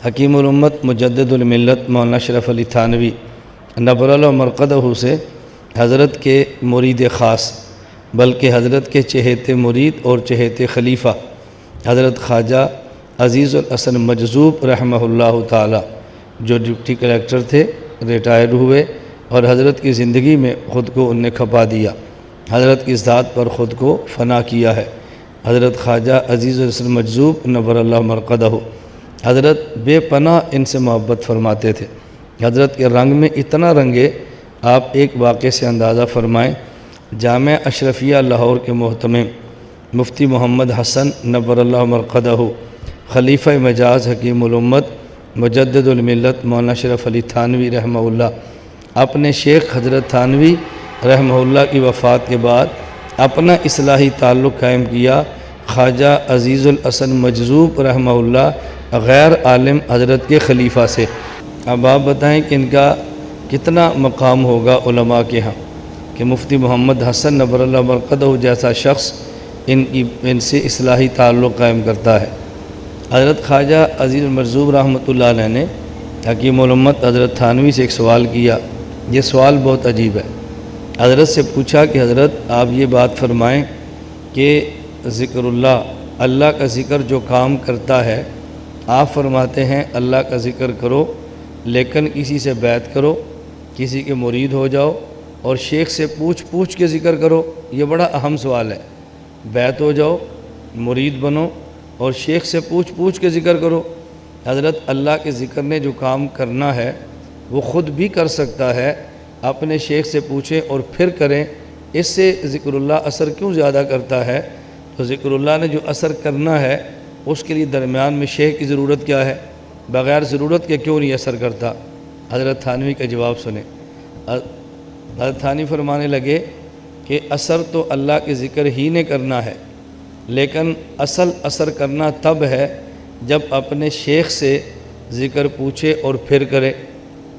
حکیم الامت مجدد الملت مولانا اشرف علی تھانوی نبر اللہ مرقدہ سے حضرت کے مرید خاص بلکہ حضرت کے چہیتے مرید اور چہیتے خلیفہ حضرت خواجہ عزیز الحسن مجذوب رحمہ اللہ تعالی جو ڈپٹی کلیکٹر تھے، ریٹائر ہوئے اور حضرت کی زندگی میں خود کو ان نے کھپا دیا، حضرت کی ذات پر خود کو فنا کیا ہے۔ حضرت خواجہ عزیز الحسن مجذوب نبر اللہ مرقدہ حضرت بے پناہ ان سے محبت فرماتے تھے۔ حضرت کے رنگ میں اتنا رنگے، آپ ایک واقعے سے اندازہ فرمائیں۔ جامعہ اشرفیہ لاہور کے محتمم مفتی محمد حسن نبر اللہ مرقدہ خلیفہ مجاز حکیم الامت مجدد الملت مولانا اشرف علی تھانوی رحمہ اللہ اپنے شیخ حضرت تھانوی رحمہ اللہ کی وفات کے بعد اپنا اصلاحی تعلق قائم کیا خواجہ عزیز الحسن مجذوب رحمہ اللہ غیر عالم حضرت کے خلیفہ سے۔ اب آپ بتائیں کہ ان کا کتنا مقام ہوگا علماء کے ہاں کہ مفتی محمد حسن نبر اللہ مرقدہ جیسا شخص ان سے اصلاحی تعلق قائم کرتا ہے۔ حضرت خواجہ عزیز مجذوب رحمۃ اللہ علیہ نے حکیم الامت حضرت تھانوی سے ایک سوال کیا۔ یہ سوال بہت عجیب ہے۔ حضرت سے پوچھا کہ حضرت آپ یہ بات فرمائیں کہ ذکر اللہ کا ذکر جو کام کرتا ہے، آپ فرماتے ہیں اللہ کا ذکر کرو لیکن کسی سے بیعت کرو، کسی کے مرید ہو جاؤ اور شیخ سے پوچھ کے ذکر کرو۔ یہ بڑا اہم سوال ہے۔ بیعت ہو جاؤ، مرید بنو اور شیخ سے پوچھ کے ذکر کرو۔ حضرت اللہ کے ذکر نے جو کام کرنا ہے وہ خود بھی کر سکتا ہے، اپنے شیخ سے پوچھیں اور پھر کریں۔ اس سے ذکر اللہ اثر کیوں زیادہ کرتا ہے؟ تو ذکر اللہ نے جو اثر کرنا ہے اس کے لیے درمیان میں شیخ کی ضرورت کیا ہے؟ بغیر ضرورت کے کیوں نہیں اثر کرتا؟ حضرت تھانوی کا جواب سنیں۔ حضرت تھانوی فرمانے لگے کہ اثر تو اللہ کے ذکر ہی نے کرنا ہے، لیکن اصل اثر کرنا تب ہے جب اپنے شیخ سے ذکر پوچھے اور پھر کرے۔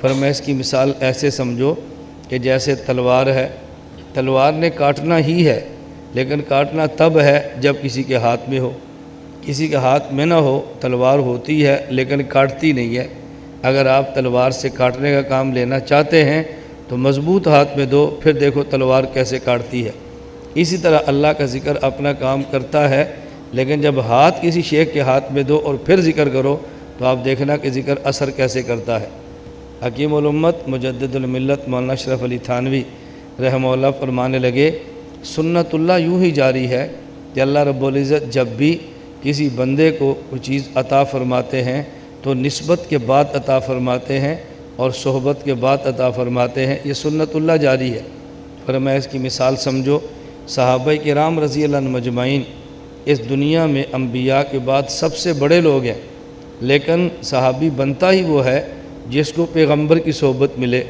فرمایا اس کی مثال ایسے سمجھو کہ جیسے تلوار ہے، تلوار نے کاٹنا ہی ہے لیکن کاٹنا تب ہے جب کسی کے ہاتھ میں ہو۔ کسی کے ہاتھ میں نہ ہو تلوار ہوتی ہے لیکن کاٹتی نہیں ہے۔ اگر آپ تلوار سے کاٹنے کا کام لینا چاہتے ہیں تو مضبوط ہاتھ میں دو، پھر دیکھو تلوار کیسے کاٹتی ہے۔ اسی طرح اللہ کا ذکر اپنا کام کرتا ہے، لیکن جب ہاتھ کسی شیخ کے ہاتھ میں دو اور پھر ذکر کرو تو آپ دیکھنا کہ ذکر اثر کیسے کرتا ہے۔ حکیم الامت مجدد الملت مولانا اشرف علی تھانوی رحمہ اللہ فرمانے لگے سنت اللہ یوں ہی جاری ہے کہ اللہ رب العزت جب بھی کسی بندے کو کوئی چیز عطا فرماتے ہیں تو نسبت کے بعد عطا فرماتے ہیں اور صحبت کے بعد عطا فرماتے ہیں۔ یہ سنت اللہ جاری ہے۔ فرمایا اس کی مثال سمجھو، صحابہ کرام رضی اللہ عنہ مجمعین اس دنیا میں انبیاء کے بعد سب سے بڑے لوگ ہیں، لیکن صحابی بنتا ہی وہ ہے جس کو پیغمبر کی صحبت ملے،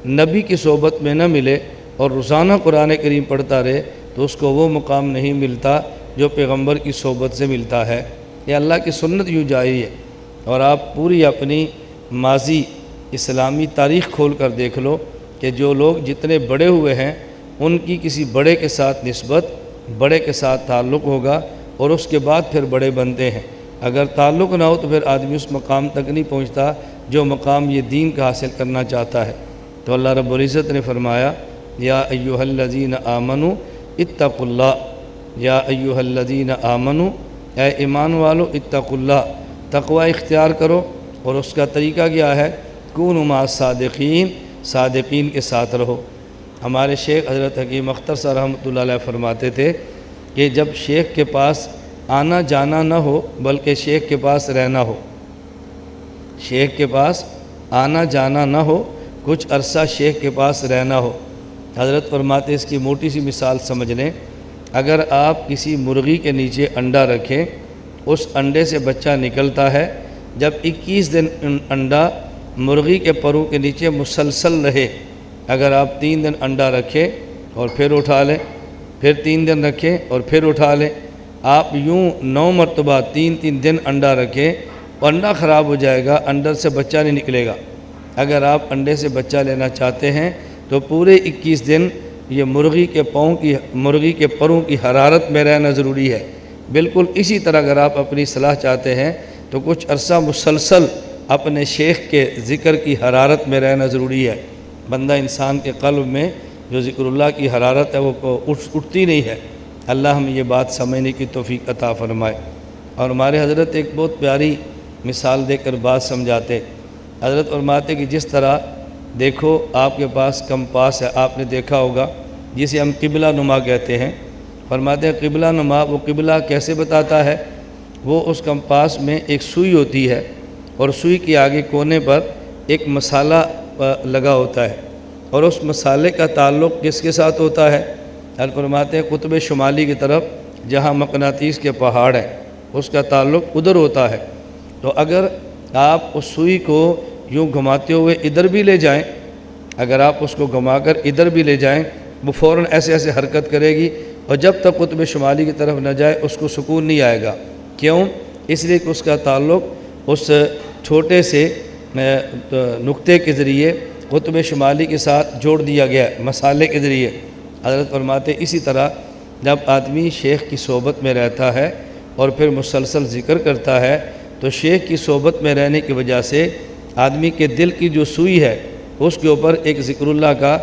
نبی کی صحبت میں نہ ملے اور روزانہ قرآن کریم پڑھتا رہے تو اس کو وہ مقام نہیں ملتا جو پیغمبر کی صحبت سے ملتا ہے۔ یہ اللہ کی سنت یوں جاری ہے۔ اور آپ پوری اپنی ماضی اسلامی تاریخ کھول کر دیکھ لو کہ جو لوگ جتنے بڑے ہوئے ہیں ان کی کسی بڑے کے ساتھ نسبت، بڑے کے ساتھ تعلق ہوگا اور اس کے بعد پھر بڑے بنتے ہیں۔ اگر تعلق نہ ہو تو پھر آدمی اس مقام تک نہیں پہنچتا جو مقام یہ دین کا حاصل کرنا چاہتا ہے۔ تو اللہ رب العزت نے فرمایا یا ایھا الذین آمنوا اتقوا اللہ، یا ایھا الذین آمنوا، اے ایمان والو اتقوا اللہ، تقوی اختیار کرو۔ اور اس کا طریقہ کیا ہے؟ کونوا مع الصادقین، صادقین کے ساتھ رہو۔ ہمارے شیخ حضرت حکیم اختر صاحب رحمۃ اللہ علیہ فرماتے تھے کہ جب شیخ کے پاس آنا جانا نہ ہو بلکہ شیخ کے پاس رہنا ہو، شیخ کے پاس آنا جانا نہ ہو، کچھ عرصہ شیخ کے پاس رہنا ہو۔ حضرت فرماتے اس کی موٹی سی مثال سمجھ لیں، اگر آپ کسی مرغی کے نیچے انڈا رکھیں، اس انڈے سے بچہ نکلتا ہے، جب 21 دن انڈا مرغی کے پروں کے نیچے مسلسل رہے، اگر آپ 3 دن انڈا رکھیں اور پھر اٹھا لیں، پھر 3 دن رکھیں اور پھر اٹھا لیں، آپ یوں 9 مرتبہ 3 دن انڈا رکھیں، انڈا خراب ہو جائے گا، انڈر سے بچہ نہیں نکلے گا۔ اگر آپ انڈے سے بچہ لینا چاہتے ہیں تو پورے 21 دن یہ مرغی کے پروں کی حرارت میں رہنا ضروری ہے۔ بالکل اسی طرح اگر آپ اپنی اصلاح چاہتے ہیں تو کچھ عرصہ مسلسل اپنے شیخ کے ذکر کی حرارت میں رہنا ضروری ہے۔ بندہ انسان کے قلب میں جو ذکر اللہ کی حرارت ہے وہ اٹھتی نہیں ہے۔ اللہ ہمیں یہ بات سمجھنے کی توفیق عطا فرمائے۔ اور ہمارے حضرت ایک بہت پیاری مثال دے کر بات سمجھاتے۔ حضرت فرماتے کہ جس طرح دیکھو آپ کے پاس کمپاس ہے، آپ نے دیکھا ہوگا جسے ہم قبلہ نما کہتے ہیں۔ فرماتے ہیں قبلہ نما وہ قبلہ کیسے بتاتا ہے؟ وہ اس کمپاس میں ایک سوئی ہوتی ہے اور سوئی کے آگے کونے پر ایک مسالہ لگا ہوتا ہے، اور اس مسالے کا تعلق کس کے ساتھ ہوتا ہے؟ حضرت فرماتے ہیں قطب شمالی کی طرف جہاں مقناطیس کے پہاڑ ہیں اس کا تعلق ادھر ہوتا ہے۔ تو اگر آپ اس سوئی کو یوں گھماتے ہوئے ادھر بھی لے جائیں، اگر آپ اس کو گھما کر ادھر بھی لے جائیں، وہ فوراً ایسے ایسے حرکت کرے گی، اور جب تک قطب شمالی کی طرف نہ جائے اس کو سکون نہیں آئے گا۔ کیوں؟ اس لیے کہ اس کا تعلق اس چھوٹے سے نقطے کے ذریعے قطب شمالی کے ساتھ جوڑ دیا گیا ہے، مسالے کے ذریعے۔ حضرت فرماتے اسی طرح جب آدمی شیخ کی صحبت میں رہتا ہے اور پھر مسلسل ذکر کرتا ہے تو شیخ کی صحبت میں رہنے کی وجہ سے آدمی کے دل کی جو سوئی ہے اس کے اوپر ایک ذکر اللہ کا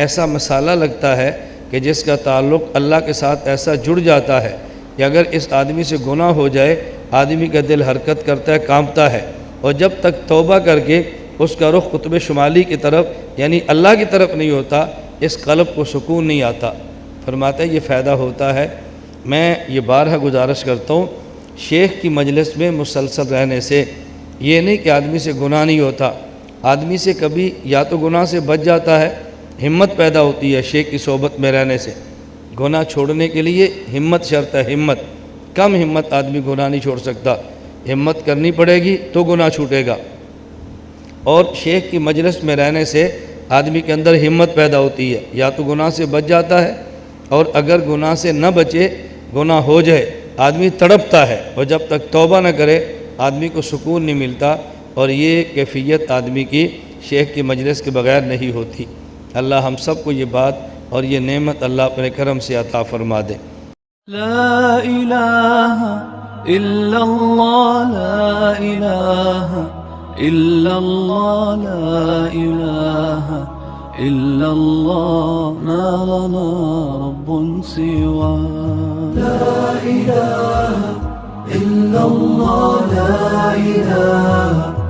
ایسا مسالہ لگتا ہے کہ جس کا تعلق اللہ کے ساتھ ایسا جڑ جاتا ہے کہ اگر اس آدمی سے گناہ ہو جائے آدمی کا دل حرکت کرتا ہے، کانپتا ہے، اور جب تک توبہ کر کے اس کا رخ قطب شمالی کی طرف یعنی اللہ کی طرف نہیں ہوتا اس قلب کو سکون نہیں آتا۔ فرماتا ہے یہ فائدہ ہوتا ہے۔ میں یہ بارہا گزارش کرتا ہوں شیخ کی مجلس میں مسلسل رہنے سے یہ نہیں کہ آدمی سے گناہ نہیں ہوتا، آدمی سے کبھی یا تو گناہ سے بچ جاتا ہے، ہمت پیدا ہوتی ہے شیخ کی صحبت میں رہنے سے۔ گناہ چھوڑنے کے لیے ہمت شرط ہے، ہمت، کم ہمت آدمی گناہ نہیں چھوڑ سکتا، ہمت کرنی پڑے گی تو گناہ چھوٹے گا۔ اور شیخ کی مجلس میں رہنے سے آدمی کے اندر ہمت پیدا ہوتی ہے، یا تو گناہ سے بچ جاتا ہے، اور اگر گناہ سے نہ بچے گناہ ہو جائے آدمی تڑپتا ہے، اور جب تک توبہ نہ کرے آدمی کو سکون نہیں ملتا، اور یہ کیفیت آدمی کی شیخ کی مجلس کے بغیر نہیں ہوتی۔ اللہ ہم سب کو یہ بات اور یہ نعمت اللہ اپنے کرم سے عطا فرما دے۔ لا الہ الا اللہ، لا الہ الا اللہ، لا الہ الا اللہ، ما لنا رب سوا۔ لا الہ الا اللہ، لا الہ